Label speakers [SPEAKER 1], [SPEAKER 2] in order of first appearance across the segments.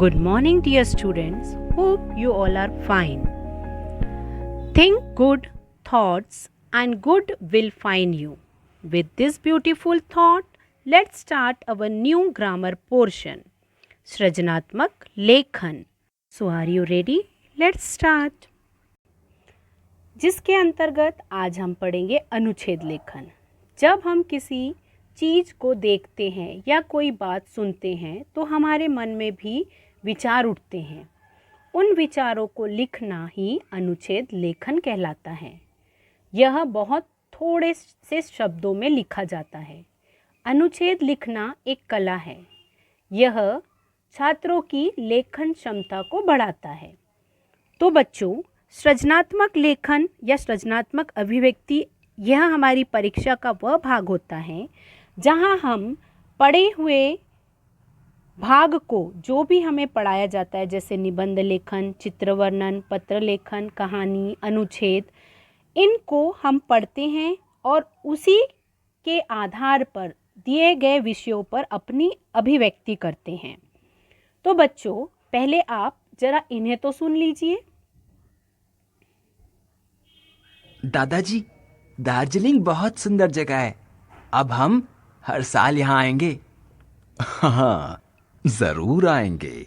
[SPEAKER 1] Good morning, dear students. Hope you all are fine. Think good thoughts and good will find you. With this beautiful thought, let's start our new grammar portion. सृजनात्मक लेखन. So are you ready? Let's start. जिसके अंतर्गत आज हम पढ़ेंगे अनुच्छेद लेखन. जब हम किसी चीज़ को देखते हैं या कोई बात सुनते हैं तो हमारे मन में भी विचार उठते हैं. उन विचारों को लिखना ही अनुच्छेद लेखन कहलाता है. यह बहुत थोड़े से शब्दों में लिखा जाता है. अनुच्छेद लिखना एक कला है. यह छात्रों की लेखन क्षमता को बढ़ाता है. तो बच्चों, सृजनात्मक लेखन या सृजनात्मक अभिव्यक्ति यह हमारी परीक्षा का वह भाग होता है जहां हम पढ़े हुए भाग को, जो भी हमें पढ़ाया जाता है, जैसे निबंध लेखन, चित्र वर्णन, पत्र लेखन, कहानी, अनुच्छेद, इनको हम पढ़ते हैं और उसी के आधार पर दिए गए विषयों पर अपनी अभिव्यक्ति करते हैं. तो बच्चों, पहले आप जरा इन्हें तो सुन लीजिए.
[SPEAKER 2] दादाजी, दार्जिलिंग बहुत सुंदर जगह है. अब हम हर साल यहाँ आएंगे.
[SPEAKER 3] हाँ, जरूर आएंगे.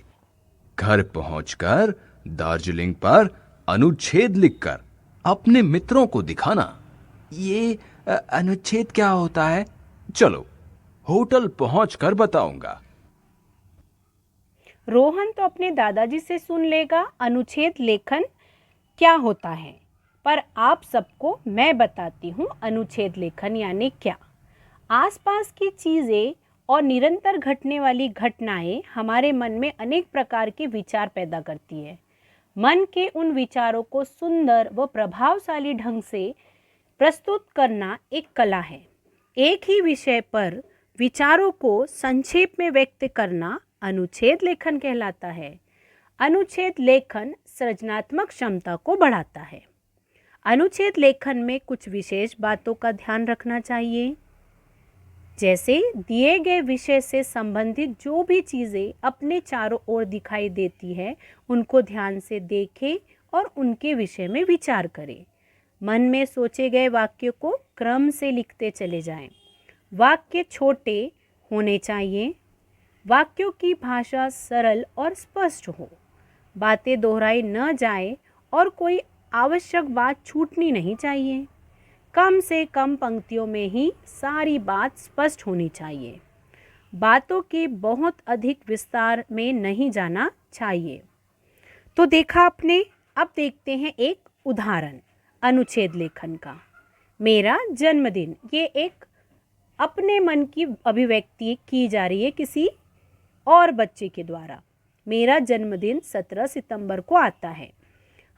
[SPEAKER 3] घर पहुंचकर दार्जिलिंग पर अनुच्छेद लिखकर अपने मित्रों को दिखाना.
[SPEAKER 2] ये अनुच्छेद क्या होता है?
[SPEAKER 3] चलो, होटल पहुंचकर बताऊंगा.
[SPEAKER 1] रोहन तो अपने दादाजी से सुन लेगा अनुच्छेद लेखन क्या होता है, पर आप सबको मैं बताती हूँ अनुच्छेद लेखन यानी क्या. आसपास की चीज़ें और निरंतर घटने वाली घटनाएं हमारे मन में अनेक प्रकार के विचार पैदा करती है. मन के उन विचारों को सुंदर व प्रभावशाली ढंग से प्रस्तुत करना एक कला है. एक ही विषय पर विचारों को संक्षेप में व्यक्त करना अनुच्छेद लेखन कहलाता है. अनुच्छेद लेखन सृजनात्मक क्षमता को बढ़ाता है. अनुच्छेद लेखन में कुछ विशेष बातों का ध्यान रखना चाहिए, जैसे दिए गए विषय से संबंधित जो भी चीज़ें अपने चारों ओर दिखाई देती है उनको ध्यान से देखें और उनके विषय में विचार करें. मन में सोचे गए वाक्य को क्रम से लिखते चले जाएं. वाक्य छोटे होने चाहिए. वाक्यों की भाषा सरल और स्पष्ट हो. बातें दोहराई न जाए और कोई आवश्यक बात छूटनी नहीं चाहिए. कम से कम पंक्तियों में ही सारी बात स्पष्ट होनी चाहिए. बातों के बहुत अधिक विस्तार में नहीं जाना चाहिए. तो देखा आपने. अब देखते हैं एक उदाहरण अनुच्छेद लेखन का. मेरा जन्मदिन, ये एक अपने मन की अभिव्यक्ति की जा रही है किसी और बच्चे के द्वारा. मेरा जन्मदिन 17 सितंबर को आता है.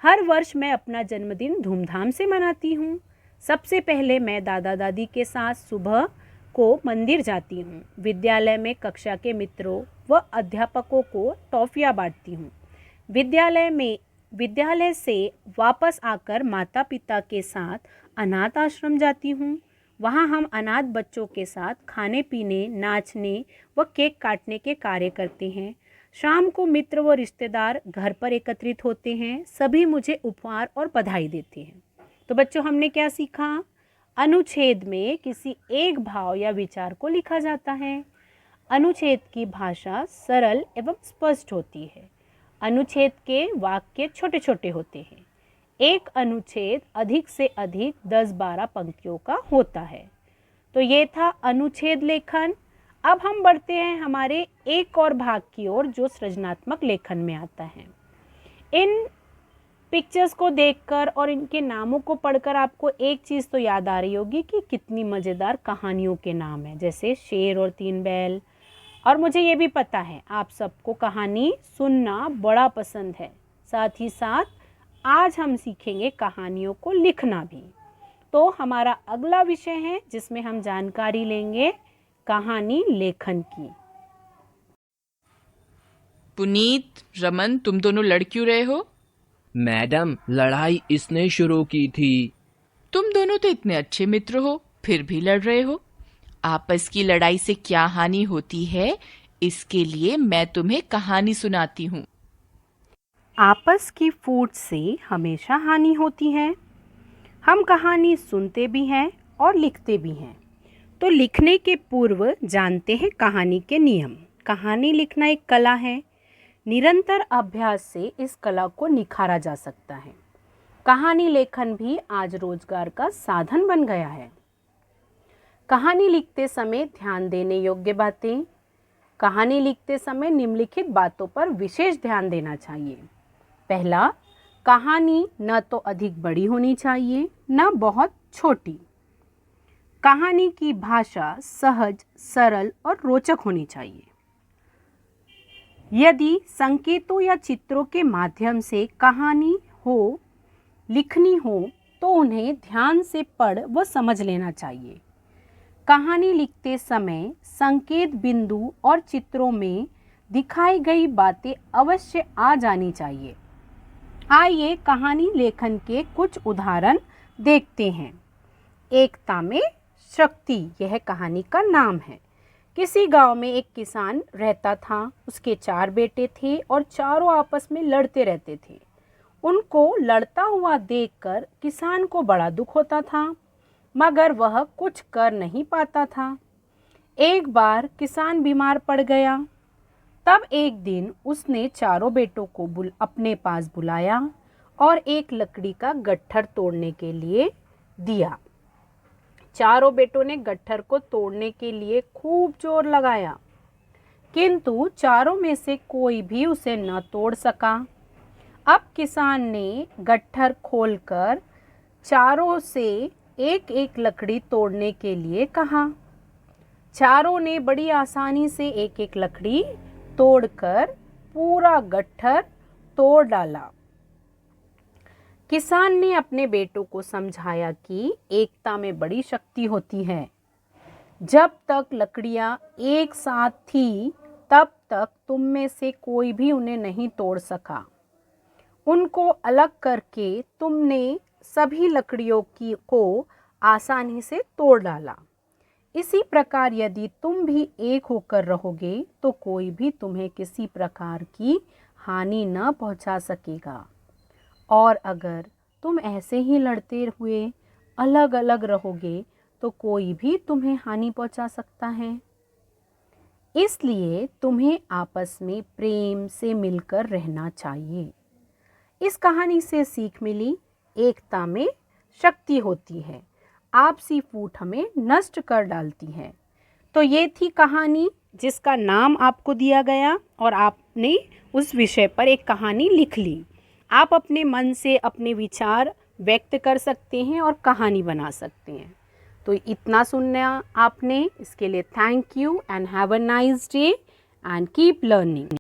[SPEAKER 1] हर वर्ष मैं अपना जन्मदिन धूमधाम से मनाती हूँ. सबसे पहले मैं दादा दादी के साथ सुबह को मंदिर जाती हूँ. विद्यालय में कक्षा के मित्रों व अध्यापकों को टॉफियाँ बांटती हूँ. विद्यालय से वापस आकर माता पिता के साथ अनाथ आश्रम जाती हूँ. वहाँ हम अनाथ बच्चों के साथ खाने पीने, नाचने व केक काटने के कार्य करते हैं. शाम को मित्र व रिश्तेदार घर पर एकत्रित होते हैं. सभी मुझे उपहार और बधाई देते हैं. तो बच्चों, हमने क्या सीखा? अनुच्छेद में किसी एक भाव या विचार को लिखा जाता है. अनुच्छेद की भाषा सरल एवं स्पष्ट होती है. अनुच्छेद के वाक्य छोटे छोटे होते हैं. एक अनुच्छेद अधिक से अधिक 10-12 पंक्तियों का होता है. तो ये था अनुच्छेद लेखन. अब हम बढ़ते हैं हमारे एक और भाग की ओर जो सृजनात्मक लेखन में आता है. इन पिक्चर्स को देखकर और इनके नामों को पढ़कर आपको एक चीज़ तो याद आ रही होगी कि कितनी मज़ेदार कहानियों के नाम हैं, जैसे शेर और 3 बैल. और मुझे ये भी पता है आप सबको कहानी सुनना बड़ा पसंद है. साथ ही साथ आज हम सीखेंगे कहानियों को लिखना भी. तो हमारा अगला विषय है जिसमें हम जानकारी लेंगे कहानी लेखन की.
[SPEAKER 4] पुनीत, रमन, तुम दोनों लड़ क्यों रहे हो?
[SPEAKER 2] मैडम, लड़ाई इसने शुरू की थी.
[SPEAKER 4] तुम दोनों तो इतने अच्छे मित्र हो, फिर भी लड़ रहे हो. आपस की लड़ाई से क्या हानि होती है, इसके लिए मैं तुम्हें कहानी सुनाती हूँ।
[SPEAKER 1] आपस की फूट से हमेशा हानि होती है। हम कहानी सुनते भी हैं और लिखते भी हैं। तो लिखने के पूर्व जानते हैं कहानी के नियम। कहानी लिखना एक कला है। निरंतर अभ्यास से इस कला को निखारा जा सकता है। कहानी लेखन भी आज रोजगार का साधन बन गया है। कहानी लिखते समय ध्यान देने योग्य बातें। कहानी लिखते समय निम्नलिखित बातों पर विशेष ध्यान देना चाहिए। पहला, कहानी न तो अधिक बड़ी होनी चाहिए न बहुत छोटी। कहानी की भाषा सहज, सरल और रोचक होनी चाहिए। यदि संकेतों या चित्रों के माध्यम से कहानी लिखनी हो तो उन्हें ध्यान से पढ़ व समझ लेना चाहिए। कहानी लिखते समय संकेत बिंदु और चित्रों में दिखाई गई बातें अवश्य आ जानी चाहिए। आइए कहानी लेखन के कुछ उदाहरण देखते हैं। एकता में शक्ति, यह कहानी का नाम है। किसी गांव में एक किसान रहता था। उसके 4 बेटे थे और चारों आपस में लड़ते रहते थे। उनको लड़ता हुआ देखकर किसान को बड़ा दुख होता था, मगर वह कुछ कर नहीं पाता था। एक बार किसान बीमार पड़ गया। तब एक दिन उसने चारों बेटों को अपने पास बुलाया और एक लकड़ी का गट्ठर तोड़ने के लिए दिया। चारों बेटों ने गट्ठर को तोड़ने के लिए खूब जोर लगाया, किंतु चारों में से कोई भी उसे न तोड़ सका। अब किसान ने गट्ठर खोलकर चारों से एक एक लकड़ी तोड़ने के लिए कहा। चारों ने बड़ी आसानी से एक एक लकड़ी तोड़कर पूरा गट्ठर तोड़ डाला। किसान ने अपने बेटों को समझाया कि एकता में बड़ी शक्ति होती है। जब तक लकड़ियां एक साथ थी तब तक तुम में से कोई भी उन्हें नहीं तोड़ सका। उनको अलग करके तुमने सभी लकड़ियों को आसानी से तोड़ डाला। इसी प्रकार यदि तुम भी एक होकर रहोगे तो कोई भी तुम्हें किसी प्रकार की हानि न पहुंचा सकेगा। और अगर तुम ऐसे ही लड़ते हुए अलग अलग रहोगे तो कोई भी तुम्हें हानि पहुंचा सकता है। इसलिए तुम्हें आपस में प्रेम से मिलकर रहना चाहिए। इस कहानी से सीख मिली, एकता में शक्ति होती है। आपसी फूट हमें नष्ट कर डालती है। तो ये थी कहानी जिसका नाम आपको दिया गया और आपने उस विषय पर एक कहानी लिख ली। आप अपने मन से अपने विचार व्यक्त कर सकते हैं और कहानी बना सकते हैं। तो इतना सुनना आपने, इसके लिए thank you and have a nice day and keep learning.